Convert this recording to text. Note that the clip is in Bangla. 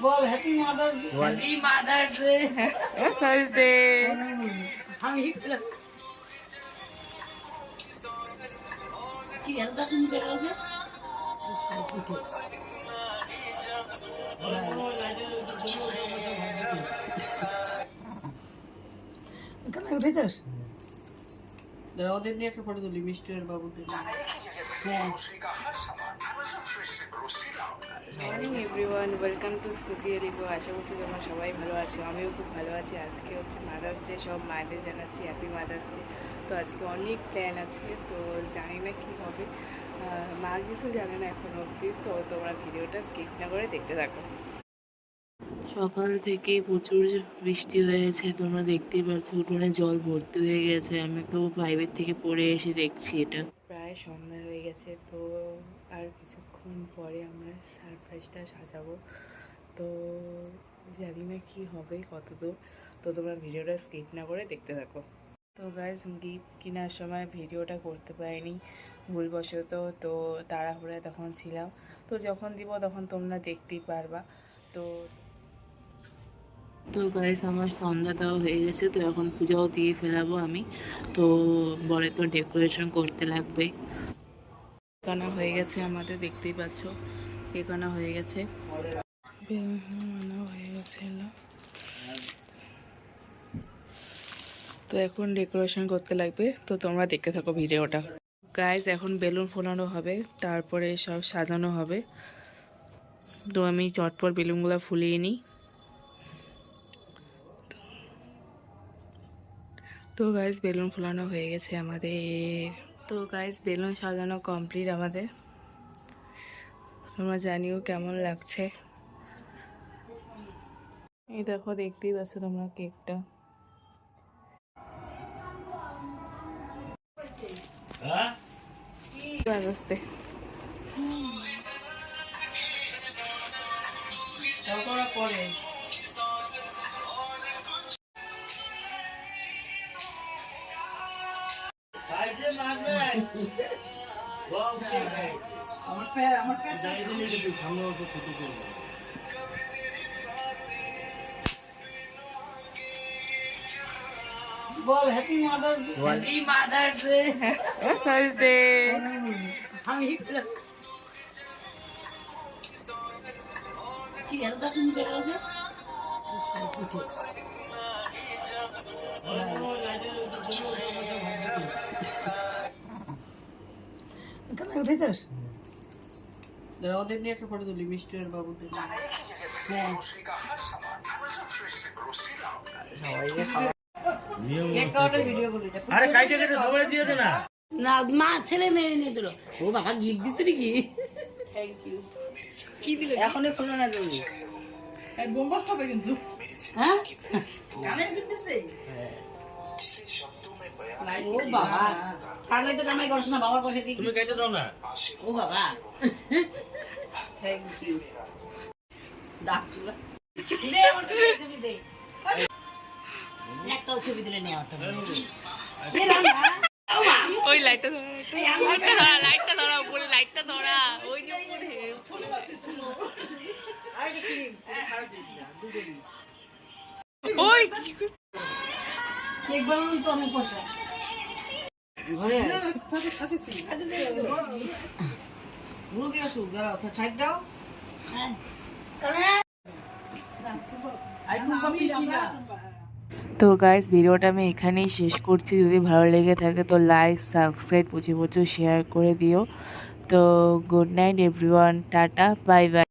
বল happy mother's day. Happy mother's day. Mother's day. আমি কি এত দিন বের হয়েছে উঠেছিস ওদের নিয়ে একটা ফটো তুলি মিষ্টি আর বাবুদের। মর্নিং এভরিওয়ান, ওয়েলকাম টু স্মৃতি লিগো। আশা করছি তোমরা সবাই ভালো আছো, আমিও খুব ভালো আছি। আজকে হচ্ছে মাদার্স ডে, সব মায়েদের জানাচ্ছি হ্যাপি মাদার্স ডে। তো আজকে অনেক প্ল্যান আছে, তো জানি না কী হবে, মা কিছু জানে না এখন অবধি। তো তোমরা ভিডিওটা স্কিপ না করে দেখতে থাকো। সকাল থেকে প্রচুর বৃষ্টি হয়েছে, তোমরা দেখতেই পাচ্ছ উঠোনে জল ভর্তি হয়ে গেছে। আমি তো বাইরের থেকে পড়ে এসে দেখছি এটা। প্রায় সন্ধ্যা হয়ে গেছে, তো আর কিছুক্ষণ পরে আমরা সারপ্রাইজটা সাজাবো। তো জানি না কি হবে কতদূর, তো তোমরা ভিডিওটা স্কিপ না করে দেখতে থাকো। তো গাইজ, গিফট কেনার সময় ভিডিওটা করতে পারিনি ভুলবশত, তো তাড়াহুড়ায় তখন ছিলাম। তো যখন দিব তখন তোমরা দেখতেই পারবা। তো গাইস, আমার সন্ধ্যাটাও হয়ে গেছে, তো এখন পূজাও দিয়ে ফেলাবো আমি। তো বলে তো ডেকোরেশন করতে লাগবে। কেকানা হয়ে গেছে আমাদের, দেখতেই পাচ্ছ কেকানা হয়ে গেছে, হয়ে গেছে। তো এখন ডেকোরেশন করতে লাগবে, তো তোমরা দেখতে থাকো ভিডিওটা। গাইস, এখন বেলুন ফোলানো হবে, তারপরে সব সাজানো হবে। তো আমি চটপট বেলুনগুলো ফুলিয়ে নিই। তো গাইস, বেলুন ফোলানো হয়ে গেছে আমাদের। তো গাইস, বেলুন সাজানো কমপ্লিট আমাদের। তোমরা জানিও কেমন লাগছে। এই দেখো, দেখতেই পাচ্ছ তোমরা কেকটা। আসতে পরে বল happy mother's day. Happy mother's day. Mother's day. আমি কি এত দিন বের হয়েছে উঠেছিস ওদের নিয়ে একটা ফটো তুলি মিষ্টি আর বাবুদের। না মা ছেলে মেয়ে নিয়ে দিল। ও বাবা গিফট দিছে নাকি? Thank you. কি দিল? এখনই খুললো না তুমি। বোমবাস্ট হবে কিন্তু। হ্যাঁ? কানে গিফট দিছে? ও বাবা, কানে তো কামাই করছ না, বাবার পয়সা দিয়ে। তুমি কেটে দাও না। ও বাবা। Thank you. ডাক্তার নে আমার ছবি দে। একটা ছবি দিলে নে আমারটা। দিলাম না। ওই লাইটটা ধরা, লাইটটা ধরা, উপরে লাইটটা ধরা, ওই যে উপরে। ওই কেক বানানো তো অনেক পয়সা। ঘরে মুরগি আসুক, দাঁড়াও সাইড দাও। তো গাইস, ভিডিওটা আমি এখানেই শেষ করছি। যদি ভালো লেগে থাকে তো লাইক, সাবস্ক্রাইব, প্রচুর শেয়ার করে দিও। তো good night everyone, tata, bye bye.